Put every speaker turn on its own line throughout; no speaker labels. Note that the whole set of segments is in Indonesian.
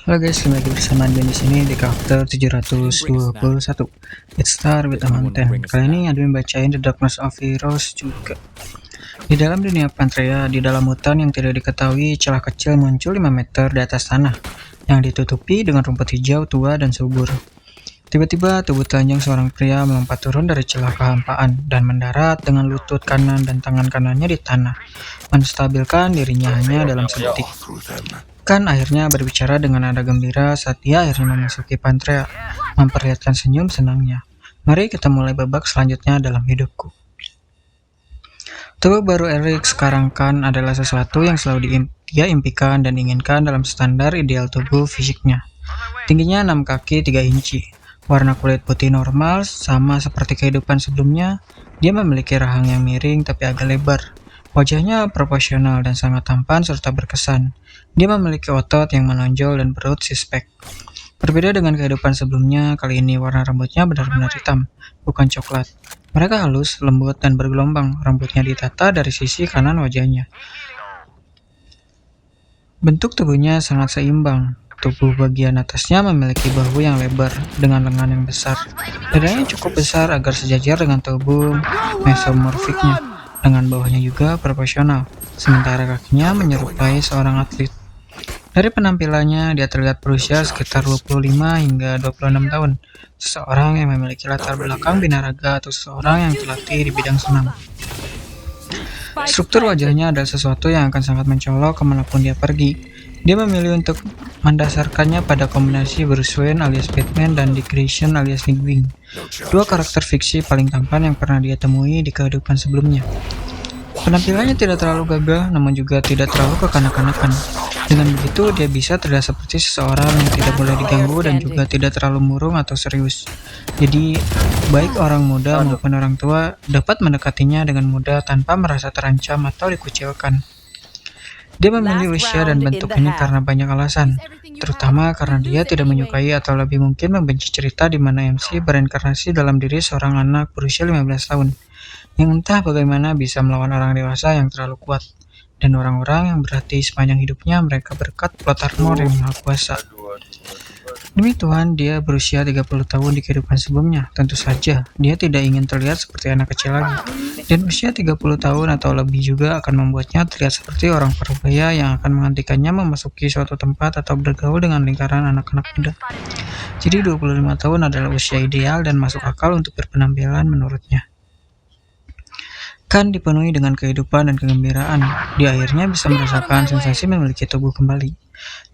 Halo guys, kembali lagi bersama Admin di sini di karakter 721. Let's start with a mountain. Kali ini Admin bacain The Darkness of Heroes juga. Di dalam dunia Pantrea, di dalam hutan yang tidak diketahui, celah kecil muncul 5 meter di atas tanah yang ditutupi dengan rumput hijau tua dan subur. Tiba-tiba tubuh telanjang seorang pria melompat turun dari celah kehampaan dan mendarat dengan lutut kanan dan tangan kanannya di tanah, menstabilkan dirinya hanya dalam sedetik. Kan akhirnya berbicara dengan nada gembira saat dia akhirnya memasuki Pantrea, memperlihatkan senyum senangnya. Mari kita mulai babak selanjutnya dalam hidupku. Tubuh baru Eric sekarang kan adalah sesuatu yang selalu dia impikan dan inginkan dalam standar ideal tubuh fisiknya. Tingginya 6 kaki 3 inci, warna kulit putih normal sama seperti kehidupan sebelumnya. Dia memiliki rahang yang miring tapi agak lebar. Wajahnya proporsional dan sangat tampan serta berkesan. Dia memiliki otot yang menonjol dan perut six-pack. Berbeda dengan kehidupan sebelumnya, kali ini warna rambutnya benar-benar hitam, bukan coklat. Mereka halus, lembut, dan bergelombang. Rambutnya ditata dari sisi kanan wajahnya. Bentuk tubuhnya sangat seimbang. Tubuh bagian atasnya memiliki bahu yang lebar dengan lengan yang besar. Dadanya cukup besar agar sejajar dengan tubuh mesomorfiknya. Dengan bawahnya juga proporsional, sementara kakinya menyerupai seorang atlet. Dari penampilannya, dia terlihat berusia sekitar 25 hingga 26 tahun, seseorang yang memiliki latar belakang binaraga atau seseorang yang terlatih di bidang senam. Struktur wajahnya adalah sesuatu yang akan sangat mencolok kemanapun dia pergi. Dia memilih untuk mendasarkannya pada kombinasi Bruce Wayne alias Batman dan Dick Grayson alias Nightwing, dua karakter fiksi paling tampan yang pernah dia temui di kehidupan sebelumnya. Penampilannya tidak terlalu gagah, namun juga tidak terlalu kekanak-kanakan. Dengan begitu, dia bisa terlihat seperti seseorang yang tidak boleh diganggu dan juga tidak terlalu murung atau serius. Jadi, baik orang muda maupun orang tua dapat mendekatinya dengan mudah tanpa merasa terancam atau dikucilkan. Dia memilih usia dan bentuk ini karena banyak alasan, terutama karena dia tidak menyukai atau lebih mungkin membenci cerita di mana MC berinkarnasi dalam diri seorang anak berusia 15 tahun, yang entah bagaimana bisa melawan orang dewasa yang terlalu kuat, dan orang-orang yang berarti sepanjang hidupnya mereka berkat plot armor yang maha kuasa. Demi Tuhan, dia berusia 30 tahun di kehidupan sebelumnya. Tentu saja, dia tidak ingin terlihat seperti anak kecil lagi. Dan usia 30 tahun atau lebih juga akan membuatnya terlihat seperti orang parubaya yang akan menghentikannya memasuki suatu tempat atau bergaul dengan lingkaran anak-anak muda. Jadi 25 tahun adalah usia ideal dan masuk akal untuk berpenampilan menurutnya. Kan dipenuhi dengan kehidupan dan kegembiraan, dia akhirnya bisa merasakan sensasi memiliki tubuh kembali.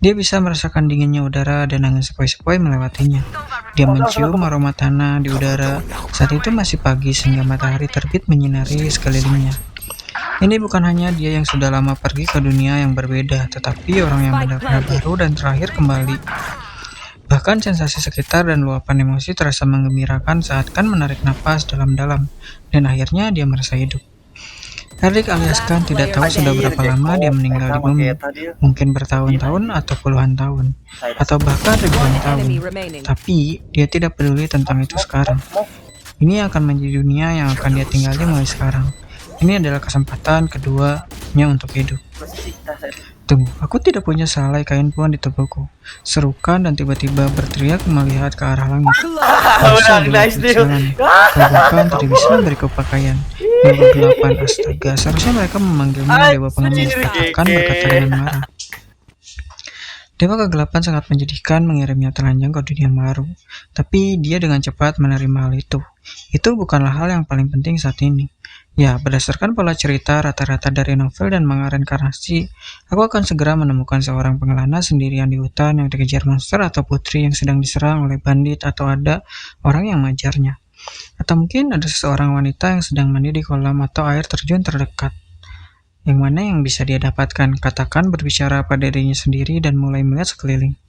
Dia bisa merasakan dinginnya udara dan angin sepoi-sepoi melewatinya. Dia mencium aroma tanah di udara. Saat itu masih pagi sehingga matahari terbit menyinari sekelilingnya. Ini bukan hanya dia yang sudah lama pergi ke dunia yang berbeda, tetapi orang yang benar-benar baru dan terakhir kembali. Bahkan sensasi sekitar dan luapan emosi terasa menggembirakan saat Kan menarik napas dalam-dalam, dan akhirnya dia merasa hidup. Eric alias Kan tidak tahu sudah berapa lama dia meninggal di bumi, mungkin bertahun-tahun atau puluhan tahun, atau bahkan ribuan tahun. Tapi dia tidak peduli tentang itu sekarang. Ini akan menjadi dunia yang akan dia tinggali mulai sekarang. Ini adalah kesempatan keduanya untuk hidup. Tunggu, aku tidak punya selai kain pun di tubuhku. Serukan dan tiba-tiba berteriak melihat ke arah langit.
Nice deal.
Kau bahkan tidak bisa memberiku pakaian. Dewa kegelapan, astaga, seharusnya mereka memanggilmu Dewa Pengemis, katakan berkata dengan marah. Dewa kegelapan sangat menyedihkan mengirimnya telanjang ke dunia baru, tapi dia dengan cepat menerima hal itu. Itu bukanlah hal yang paling penting saat ini. Ya, berdasarkan pola cerita rata-rata dari novel dan manga reinkarnasi, aku akan segera menemukan seorang pengelana sendirian di hutan yang dikejar monster atau putri yang sedang diserang oleh bandit atau ada orang yang mengejarnya. Atau mungkin ada seseorang wanita yang sedang mandi di kolam atau air terjun terdekat. Yang mana yang bisa dia dapatkan? Katakan berbicara pada dirinya sendiri dan mulai melihat sekeliling.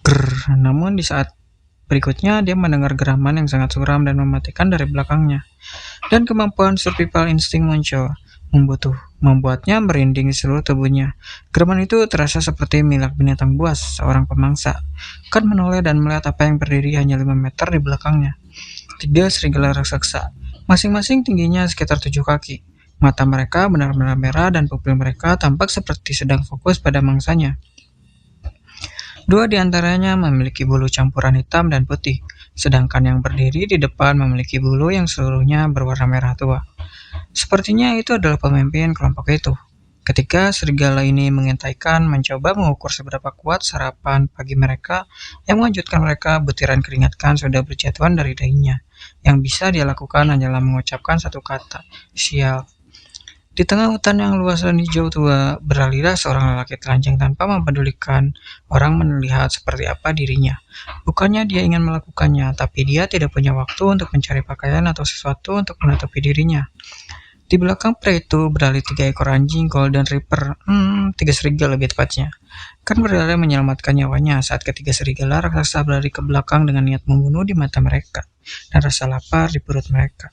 Grrr, namun di saat berikutnya dia mendengar geraman yang sangat suram dan mematikan dari belakangnya. Dan kemampuan survival insting muncul, membuatnya merinding di seluruh tubuhnya. Geraman itu terasa seperti milik binatang buas, seorang pemangsa. Kan menoleh dan melihat apa yang berdiri hanya 5 meter di belakangnya. 3 serigala raksasa, masing-masing tingginya sekitar 7 kaki. Mata mereka benar-benar merah dan pupil mereka tampak seperti sedang fokus pada mangsanya. Dua di antaranya memiliki bulu campuran hitam dan putih, sedangkan yang berdiri di depan memiliki bulu yang seluruhnya berwarna merah tua. Sepertinya itu adalah pemimpin kelompok itu. Ketika serigala ini mengintaikan mencoba mengukur seberapa kuat sarapan pagi mereka, yang mengejutkan mereka butiran keringatkan sudah berjatuhan dari dahinya. Yang bisa dia lakukan hanyalah mengucapkan satu kata, sial. Di tengah hutan yang luas dan hijau tua, beralihlah seorang lelaki telanjang tanpa mempedulikan orang melihat seperti apa dirinya. Bukannya dia ingin melakukannya, tapi dia tidak punya waktu untuk mencari pakaian atau sesuatu untuk menutupi dirinya. Di belakang pria itu berlari 3 ekor anjing Golden Reaper, 3 serigala lebih tepatnya. Kan berlari menyelamatkan nyawanya saat ketiga serigala raksasa berlari ke belakang dengan niat membunuh di mata mereka, dan rasa lapar di perut mereka.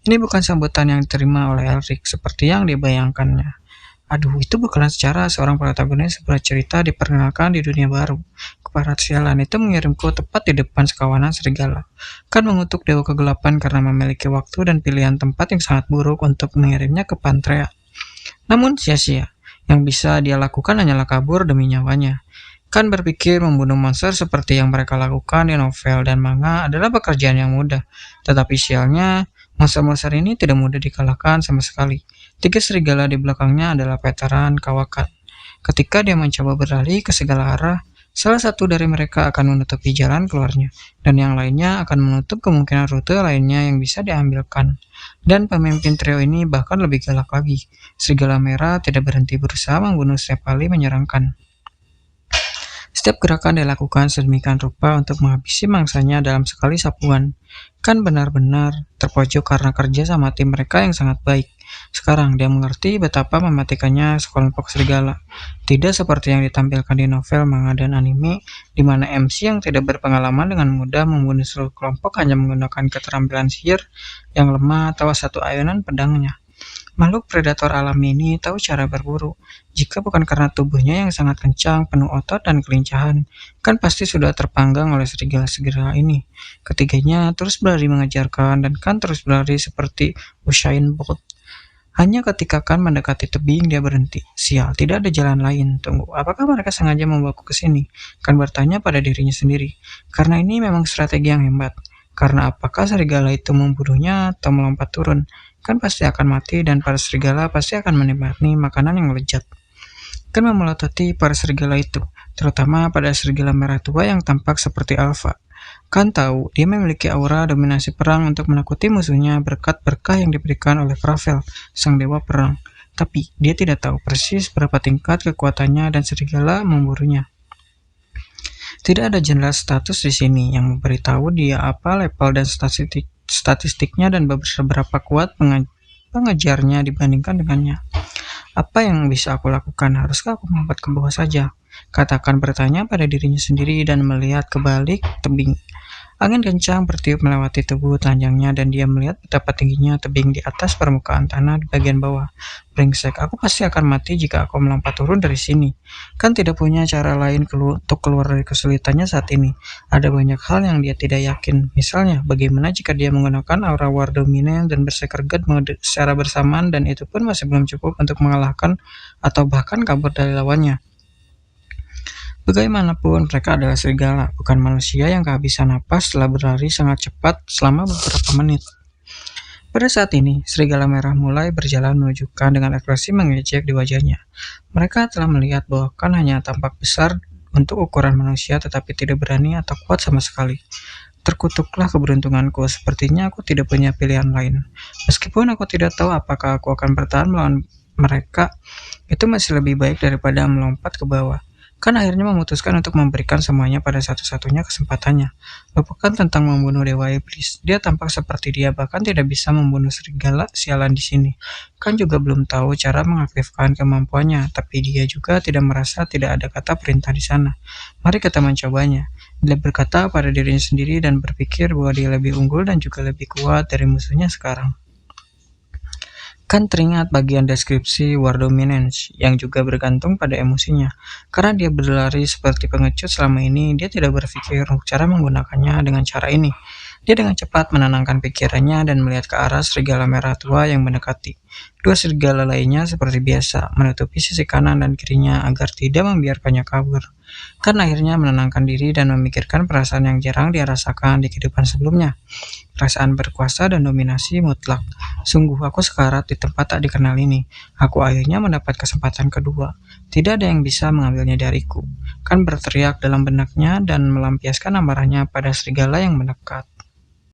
Ini bukan sambutan yang diterima oleh Elric seperti yang dibayangkannya. Aduh, itu bukanlah secara seorang protagonis sebuah cerita diperkenalkan di dunia baru. Keparat sialan itu mengirimku tepat di depan sekawanan serigala. Kan mengutuk dewa kegelapan karena memiliki waktu dan pilihan tempat yang sangat buruk untuk mengirimnya ke Pantrea. Namun sia-sia. Yang bisa dia lakukan hanyalah kabur demi nyawanya. Kan berpikir membunuh monster seperti yang mereka lakukan di novel dan manga adalah pekerjaan yang mudah. Tetapi sialnya, monster-monster ini tidak mudah dikalahkan sama sekali. 3 serigala di belakangnya adalah veteran kawakan. Ketika dia mencoba berlari ke segala arah, salah satu dari mereka akan menutupi jalan keluarnya, dan yang lainnya akan menutup kemungkinan rute lainnya yang bisa diambilkan. Dan pemimpin trio ini bahkan lebih galak lagi. Serigala merah tidak berhenti berusaha membunuh setiap kali menyerangkan. Setiap gerakan dilakukan sedemikian rupa untuk menghabisi mangsanya dalam sekali sapuan. Kan benar-benar terpojok karena kerja sama tim mereka yang sangat baik. Sekarang dia mengerti betapa mematikannya sekelompok serigala. Tidak seperti yang ditampilkan di novel, manga, dan anime, di mana MC yang tidak berpengalaman dengan mudah membunuh seluruh kelompok hanya menggunakan keterampilan sihir yang lemah atau satu ayunan pedangnya. Makhluk predator alami ini tahu cara berburu. Jika bukan karena tubuhnya yang sangat kencang, penuh otot dan kelincahan, kan pasti sudah terpanggang oleh serigala-serigala ini. Ketiganya terus berlari mengejarkan dan kan terus berlari seperti Usain Bolt. Hanya ketika kan mendekati tebing dia berhenti. Sial, tidak ada jalan lain. Tunggu, apakah mereka sengaja membawaku ke sini? Kan bertanya pada dirinya sendiri. Karena ini memang strategi yang hebat. Karena apakah serigala itu membunuhnya atau melompat turun? Kan pasti akan mati dan para serigala pasti akan menikmati makanan yang lezat. Kan memelototi para serigala itu, terutama pada serigala merah tua yang tampak seperti alfa. Kan tahu dia memiliki aura dominasi perang untuk menakuti musuhnya berkat berkah yang diberikan oleh Kravel, sang dewa perang. Tapi dia tidak tahu persis berapa tingkat kekuatannya dan serigala memburunya. Tidak ada jelas status di sini yang memberitahu dia apa level dan statistiknya dan seberapa kuat pengejarnya dibandingkan dengannya. Apa yang bisa aku lakukan? Haruskah aku melompat ke bawah saja? Katakan bertanya pada dirinya sendiri dan melihat ke balik tebing. Angin kencang bertiup melewati tubuh telanjangnya dan dia melihat betapa tingginya tebing di atas permukaan tanah di bagian bawah. Brengsek, aku pasti akan mati jika aku melompat turun dari sini. Kan tidak punya cara lain untuk keluar dari kesulitannya saat ini. Ada banyak hal yang dia tidak yakin. Misalnya, bagaimana jika dia menggunakan aura War Dominant dan bersekergat mode secara bersamaan dan itu pun masih belum cukup untuk mengalahkan atau bahkan kabur dari lawannya. Bagaimanapun, mereka adalah serigala, bukan manusia yang kehabisan napas setelah berlari sangat cepat selama beberapa menit. Pada saat ini, serigala merah mulai berjalan menunjukkan dengan ekspresi mengejek di wajahnya. Mereka telah melihat bahwa kan hanya tampak besar untuk ukuran manusia tetapi tidak berani atau kuat sama sekali. Terkutuklah keberuntunganku, sepertinya aku tidak punya pilihan lain. Meskipun aku tidak tahu apakah aku akan bertahan melawan mereka, itu masih lebih baik daripada melompat ke bawah. Kan akhirnya memutuskan untuk memberikan semuanya pada satu-satunya kesempatannya. Lupakan tentang membunuh Dewa Iblis. Dia tampak seperti dia bahkan tidak bisa membunuh serigala sialan di sini. Kan juga belum tahu cara mengaktifkan kemampuannya, tapi dia juga tidak merasa tidak ada kata perintah di sana. Mari kita mencobanya. Dia berkata pada dirinya sendiri dan berpikir bahwa dia lebih unggul dan juga lebih kuat dari musuhnya sekarang. Kan teringat bagian deskripsi War Dominance yang juga bergantung pada emosinya. Karena dia berlari seperti pengecut selama ini, dia tidak berpikir cara menggunakannya dengan cara ini. Dia dengan cepat menenangkan pikirannya dan melihat ke arah serigala merah tua yang mendekati. Dua serigala lainnya seperti biasa menutupi sisi kanan dan kirinya agar tidak membiarkannya kabur. Kan akhirnya menenangkan diri dan memikirkan perasaan yang jarang dia rasakan di kehidupan sebelumnya. Perasaan berkuasa dan dominasi mutlak. Sungguh aku sekarat di tempat tak dikenal ini. Aku akhirnya mendapat kesempatan kedua. Tidak ada yang bisa mengambilnya dariku. Kan berteriak dalam benaknya dan melampiaskan amarahnya pada serigala yang mendekat.